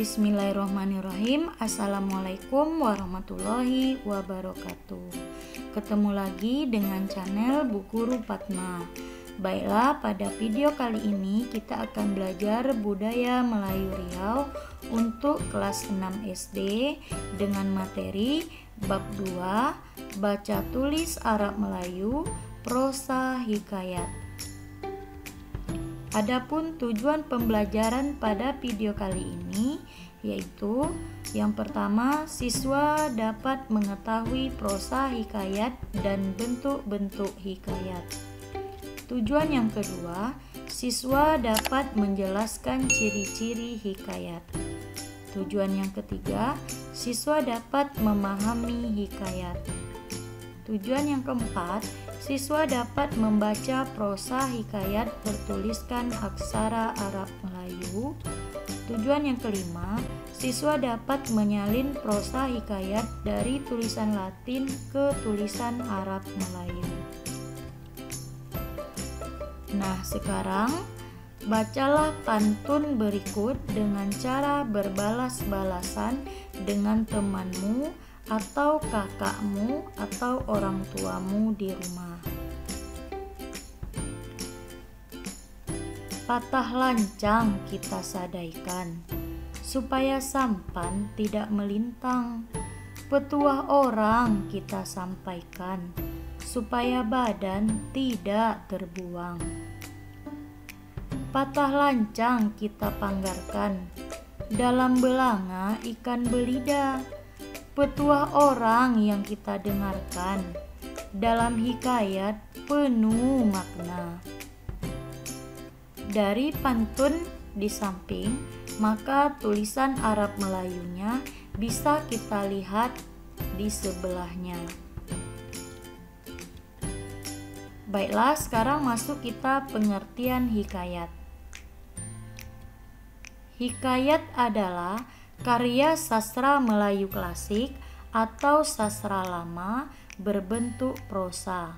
Bismillahirrahmanirrahim. Assalamualaikum warahmatullahi wabarakatuh. Ketemu lagi dengan channel Bu Guru Fatma. Baiklah, pada video kali ini kita akan belajar budaya Melayu Riau untuk kelas 6 SD dengan materi bab 2 baca tulis Arab Melayu prosa hikayat. Adapun tujuan pembelajaran pada video kali ini yaitu yang pertama, siswa dapat mengetahui prosa hikayat dan bentuk-bentuk hikayat. Tujuan yang kedua, siswa dapat menjelaskan ciri-ciri hikayat. Tujuan yang ketiga, siswa dapat memahami hikayat. Tujuan yang keempat, siswa dapat membaca prosa hikayat bertuliskan aksara Arab Melayu. Tujuan yang kelima, siswa dapat menyalin prosa hikayat dari tulisan Latin ke tulisan Arab Melayu. Nah, sekarang bacalah pantun berikut dengan cara berbalas-balasan dengan temanmu atau kakakmu atau orang tuamu di rumah. Patah lancang kita sadaikan, supaya sampan tidak melintang. Petuah orang kita sampaikan, supaya badan tidak terbuang. Patah lancang kita panggarkan, dalam belanga ikan belida. Petuah orang yang kita dengarkan, dalam hikayat penuh makna. Dari pantun di samping, maka tulisan Arab Melayunya bisa kita lihat di sebelahnya. Baiklah, sekarang masuk kita pengertian hikayat. Hikayat adalah karya sastra Melayu klasik atau sastra lama berbentuk prosa.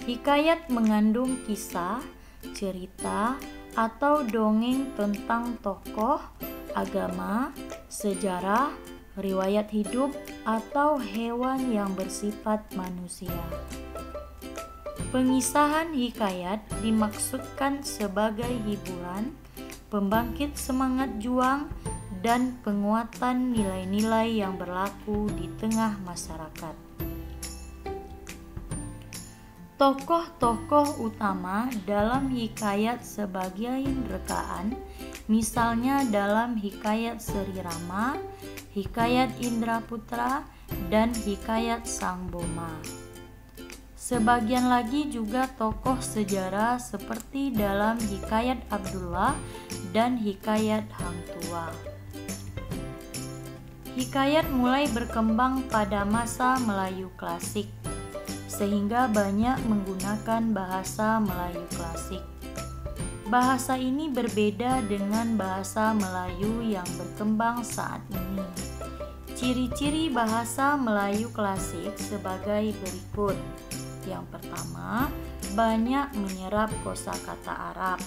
Hikayat mengandung kisah, cerita, atau dongeng tentang tokoh, agama, sejarah, riwayat hidup, atau hewan yang bersifat manusia. Pengisahan hikayat dimaksudkan sebagai hiburan, pembangkit semangat juang, dan penguatan nilai-nilai yang berlaku di tengah masyarakat. Tokoh-tokoh utama dalam hikayat sebagian rekaan, misalnya dalam hikayat Sri Rama, hikayat Indraputra, dan hikayat Sang Boma. Sebagian lagi juga tokoh sejarah seperti dalam hikayat Abdullah dan hikayat Hang Tuah. Hikayat mulai berkembang pada masa Melayu klasik, sehingga banyak menggunakan bahasa Melayu klasik. Bahasa ini berbeda dengan bahasa Melayu yang berkembang saat ini. Ciri-ciri bahasa Melayu klasik sebagai berikut. Yang pertama, banyak menyerap kosakata Arab.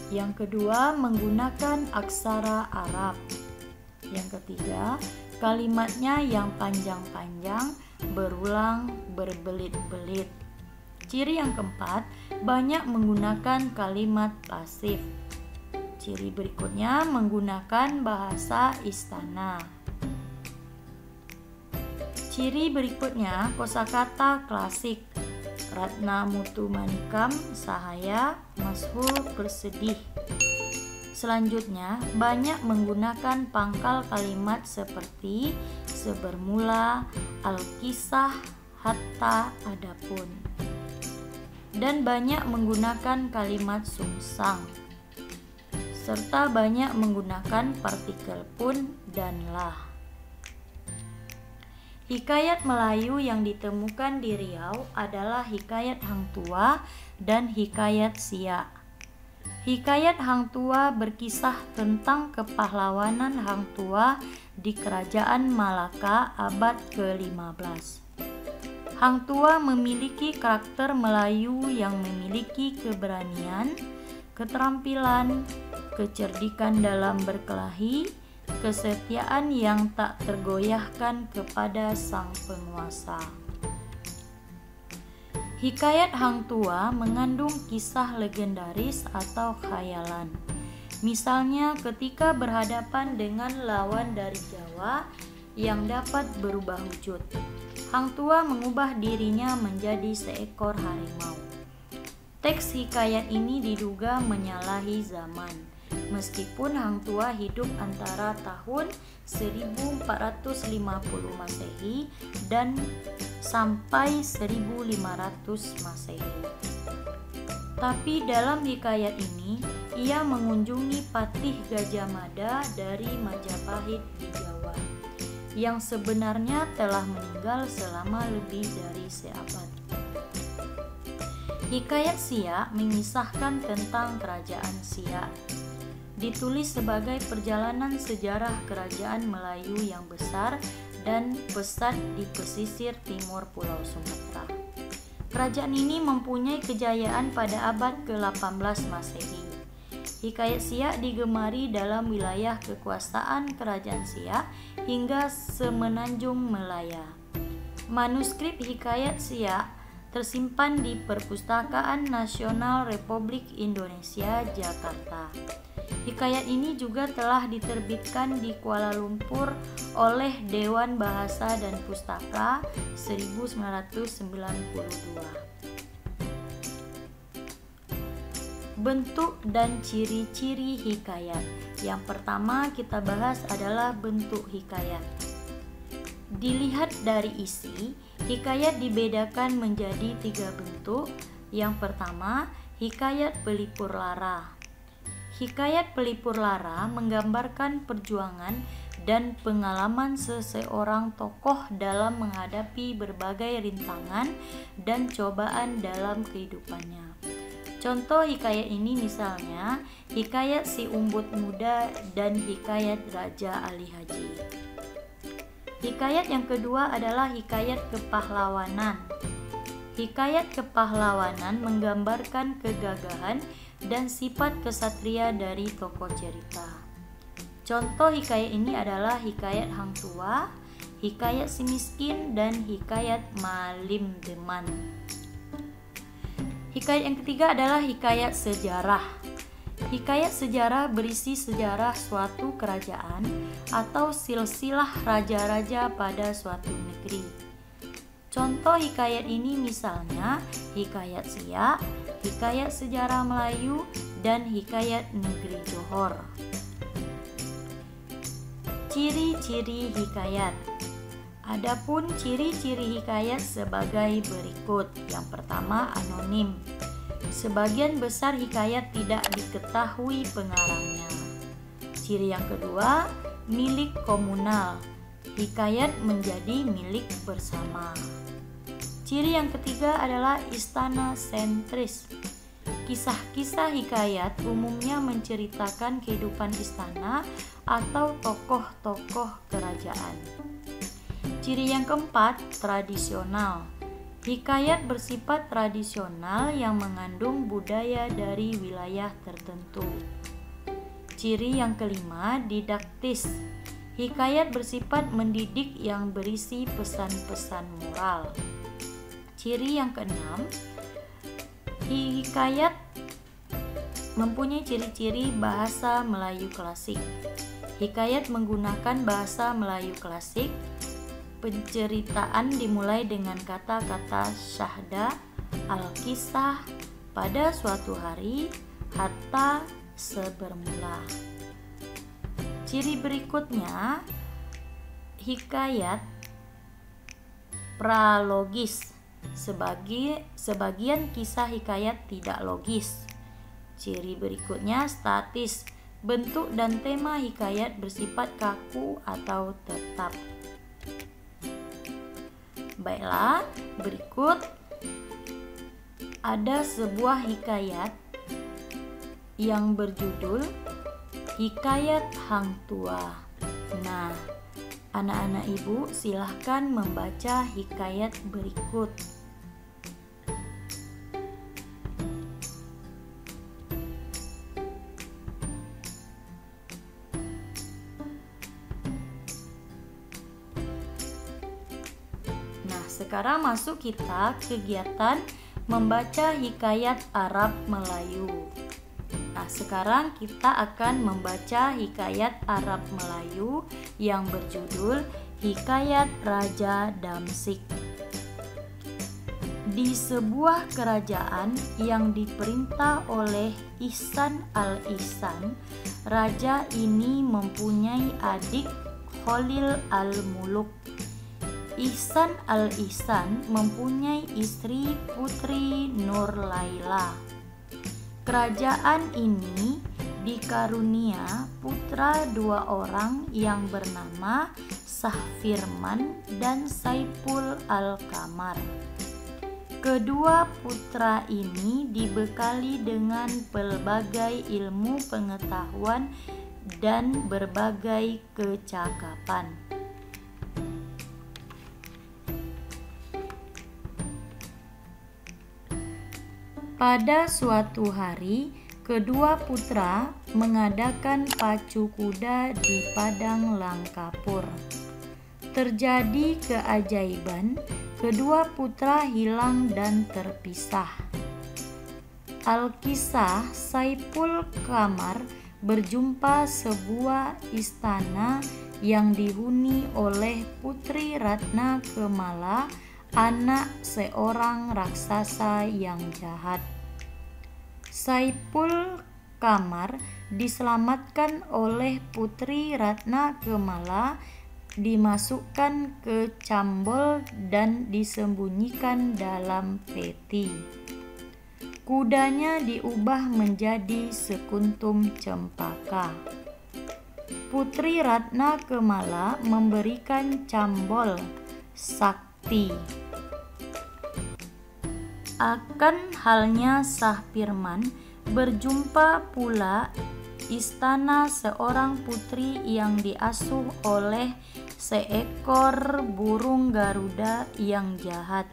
Yang kedua, menggunakan aksara Arab. Yang ketiga, kalimatnya yang panjang-panjang, berulang, berbelit-belit. Ciri yang keempat, banyak menggunakan kalimat pasif. Ciri berikutnya, menggunakan bahasa istana. Ciri berikutnya, kosakata klasik. Ratna Mutu Manikam Sahaya Mashur Bersedih. Selanjutnya, banyak menggunakan pangkal kalimat seperti sebermula, al-kisah, hatta, adapun. Dan banyak menggunakan kalimat sungsang. Serta banyak menggunakan partikel pun dan lah. Hikayat Melayu yang ditemukan di Riau adalah hikayat Hang Tuah dan hikayat Siak. Hikayat Hang Tuah berkisah tentang kepahlawanan Hang Tuah di Kerajaan Malaka abad ke-15. Hang Tuah memiliki karakter Melayu yang memiliki keberanian, keterampilan, kecerdikan dalam berkelahi, kesetiaan yang tak tergoyahkan kepada sang penguasa. Hikayat Hang Tuah mengandung kisah legendaris atau khayalan. Misalnya ketika berhadapan dengan lawan dari Jawa yang dapat berubah wujud, Hang Tuah mengubah dirinya menjadi seekor harimau. Teks hikayat ini diduga menyalahi zaman, meskipun Hang Tuah hidup antara tahun 1450 Masehi dan sampai 1500 Masehi. Tapi dalam hikayat ini, ia mengunjungi Patih Gajah Mada dari Majapahit di Jawa, yang sebenarnya telah meninggal selama lebih dari seabad. Hikayat Siak mengisahkan tentang kerajaan Siak. Ditulis sebagai perjalanan sejarah kerajaan Melayu yang besar dan pesat di pesisir timur Pulau Sumatera. Kerajaan ini mempunyai kejayaan pada abad ke-18 Masehi. Hikayat Siak digemari dalam wilayah kekuasaan Kerajaan Siak hingga semenanjung Melaya. Manuskrip Hikayat Siak tersimpan di Perpustakaan Nasional Republik Indonesia, Jakarta. Hikayat ini juga telah diterbitkan di Kuala Lumpur oleh Dewan Bahasa dan Pustaka 1992. Bentuk dan ciri-ciri hikayat. Yang pertama kita bahas adalah bentuk hikayat. Dilihat dari isi, hikayat dibedakan menjadi 3 bentuk. Yang pertama, hikayat pelipur lara. Hikayat pelipur lara menggambarkan perjuangan dan pengalaman seseorang tokoh dalam menghadapi berbagai rintangan dan cobaan dalam kehidupannya. Contoh hikayat ini misalnya hikayat Si Umbut Muda dan hikayat Raja Ali Haji. Hikayat yang kedua adalah hikayat kepahlawanan. Hikayat kepahlawanan menggambarkan kegagahan dan sifat kesatria dari tokoh cerita. Contoh hikayat ini adalah hikayat Hang Tuah, hikayat Si Miskin, dan hikayat Malim Deman. Hikayat yang ketiga adalah hikayat sejarah. Hikayat sejarah berisi sejarah suatu kerajaan atau silsilah raja-raja pada suatu negeri. Contoh hikayat ini misalnya hikayat Siak, hikayat sejarah Melayu, dan hikayat negeri Johor. Ciri-ciri hikayat. Adapun ciri-ciri hikayat sebagai berikut. Yang pertama, anonim. Sebagian besar hikayat tidak diketahui pengarangnya. Ciri yang kedua, milik komunal. Hikayat menjadi milik bersama. Ciri yang ketiga adalah istana sentris. Kisah-kisah hikayat umumnya menceritakan kehidupan istana atau tokoh-tokoh kerajaan. Ciri yang keempat, tradisional. Hikayat bersifat tradisional yang mengandung budaya dari wilayah tertentu. Ciri yang kelima, didaktis. Hikayat bersifat mendidik yang berisi pesan-pesan moral. Ciri yang keenam, hikayat mempunyai ciri-ciri bahasa Melayu klasik. Hikayat menggunakan bahasa Melayu klasik. Penceritaan dimulai dengan kata-kata syahda, al-kisah, pada suatu hari, hatta, sebermula. Ciri berikutnya, hikayat pralogis. Sebagian kisah hikayat tidak logis. Ciri berikutnya, statis. Bentuk dan tema hikayat bersifat kaku atau tetap. Baiklah, berikut ada sebuah hikayat yang berjudul Hikayat Hang Tuah. Nah, anak-anak ibu silahkan membaca hikayat berikut. sekarang masuk kita kegiatan membaca hikayat Arab Melayu. Nah, sekarang kita akan membaca hikayat Arab Melayu yang berjudul Hikayat Raja Damsyik. Di sebuah kerajaan yang diperintah oleh Ihsan al-Ihsan, raja ini mempunyai adik Khalil al-Muluk. Ihsan al-Ihsan mempunyai istri Putri Nur Laila. Kerajaan ini dikarunia putra dua orang yang bernama Sahpirman dan Saipul al-Kamar. Kedua putra ini dibekali dengan pelbagai ilmu pengetahuan dan berbagai kecakapan. Pada suatu hari, kedua putra mengadakan pacu kuda di padang Langkapur. Terjadi keajaiban, kedua putra hilang dan terpisah. Alkisah Saipul Kamar berjumpa sebuah istana yang dihuni oleh Putri Ratna Kemala, anak seorang raksasa yang jahat. Saipul Kamar diselamatkan oleh Putri Ratna Kemala, dimasukkan ke cambol dan disembunyikan dalam peti. Kudanya diubah menjadi sekuntum cempaka. Putri Ratna Kemala memberikan cambol sakti. Akan halnya Sahpirman, berjumpa pula istana seorang putri yang diasuh oleh seekor burung Garuda yang jahat.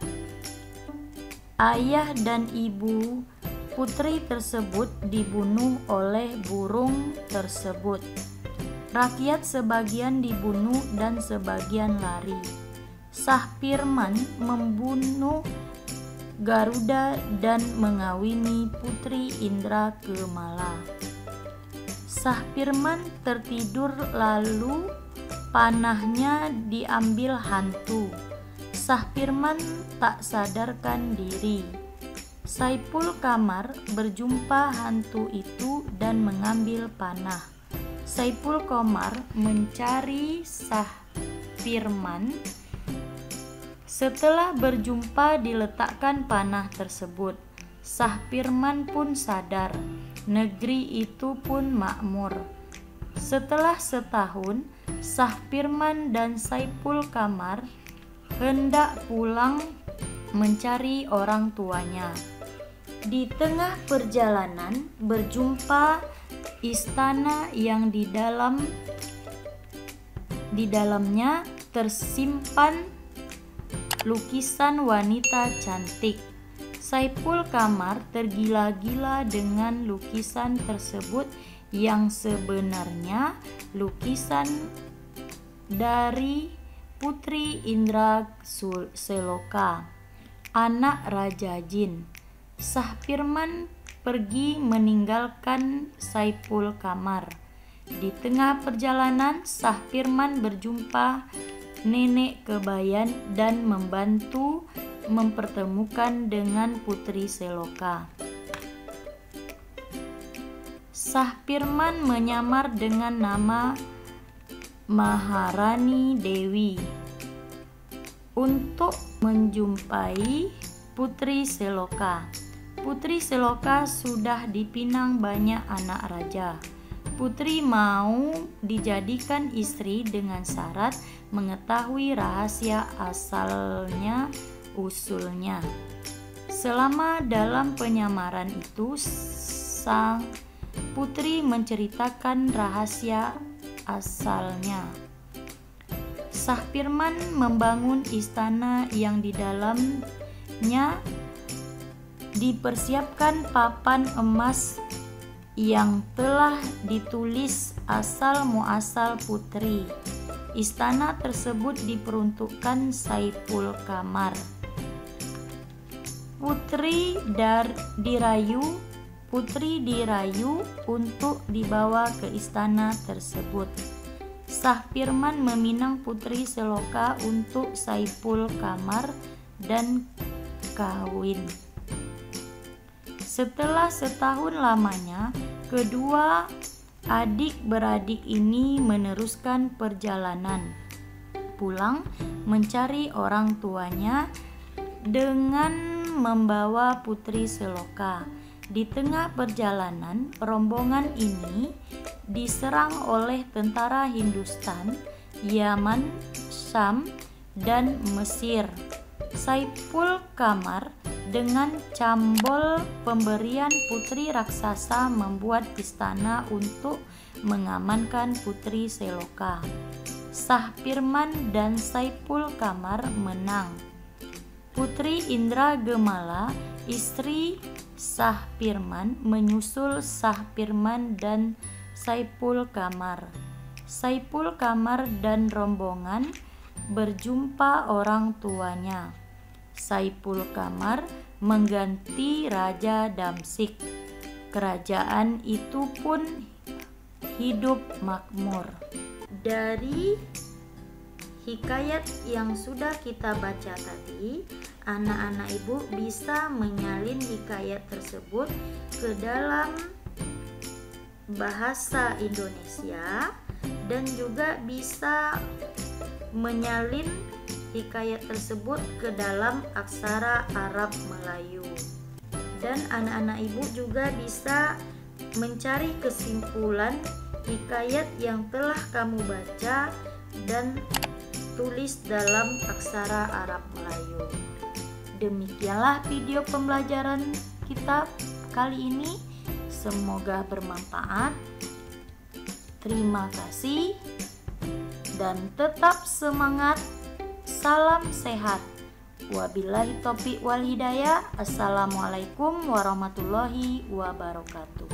Ayah dan ibu putri tersebut dibunuh oleh burung tersebut. Rakyat sebagian dibunuh dan sebagian lari. Sahpirman membunuh Garuda dan mengawini Putri Indra Kemala. Sahpirman tertidur lalu panahnya diambil hantu. Sahpirman tak sadarkan diri. Saipul Kamar berjumpa hantu itu dan mengambil panah. Saipul Kamar mencari Sahpirman. Setelah berjumpa diletakkan panah tersebut. Sahpirman pun sadar. Negeri itu pun makmur. Setelah setahun, Sahpirman dan Saipul Kamar hendak pulang mencari orang tuanya. Di tengah perjalanan berjumpa istana yang di dalamnya tersimpan lukisan wanita cantik. Saipul Kamar tergila-gila dengan lukisan tersebut yang sebenarnya lukisan dari Putri Indra Seloka, anak Raja Jin. Sahpirman pergi meninggalkan Saipul Kamar. Di tengah perjalanan, Sahpirman berjumpa nenek Kebayan dan membantu mempertemukan dengan Putri Seloka. Sahpirman menyamar dengan nama Maharani Dewi untuk menjumpai Putri Seloka. Putri Seloka sudah dipinang banyak anak raja. Putri mau dijadikan istri dengan syarat mengetahui rahasia asalnya usulnya. Selama dalam penyamaran itu, sang putri menceritakan rahasia asalnya. Sahpirman membangun istana yang di dalamnya dipersiapkan papan emas yang telah ditulis asal muasal putri. Istana tersebut diperuntukkan Saipul Kamar. Putri dirayu untuk dibawa ke istana tersebut. Shah Firman meminang Putri Seloka untuk Saipul Kamar dan kawin. Setelah setahun lamanya, kedua adik-beradik ini meneruskan perjalanan pulang mencari orang tuanya dengan membawa Putri Seloka. Di tengah perjalanan, rombongan ini diserang oleh tentara Hindustan, Yaman, Syam, dan Mesir. Saipul Kamar dengan cambol pemberian putri raksasa membuat istana untuk mengamankan Putri Seloka. Shah Firman dan Saipul Kamar menang. Putri Indra Gemala, istri Shah Firman, menyusul Shah Firman dan Saipul Kamar. Saipul Kamar dan rombongan berjumpa orang tuanya. Saipul Kamar mengganti Raja Damsyik. Kerajaan itu pun hidup makmur. Dari hikayat yang sudah kita baca tadi, anak-anak ibu bisa menyalin hikayat tersebut ke dalam bahasa Indonesia dan juga bisa menyalin hikayat tersebut ke dalam aksara Arab Melayu. Dan anak-anak ibu juga bisa mencari kesimpulan hikayat yang telah kamu baca dan tulis dalam aksara Arab Melayu. Demikianlah video pembelajaran kita kali ini. Semoga bermanfaat. Terima kasih dan tetap semangat. Salam sehat. Wabillahi taufiq wal hidayah. Assalamualaikum warahmatullahi wabarakatuh.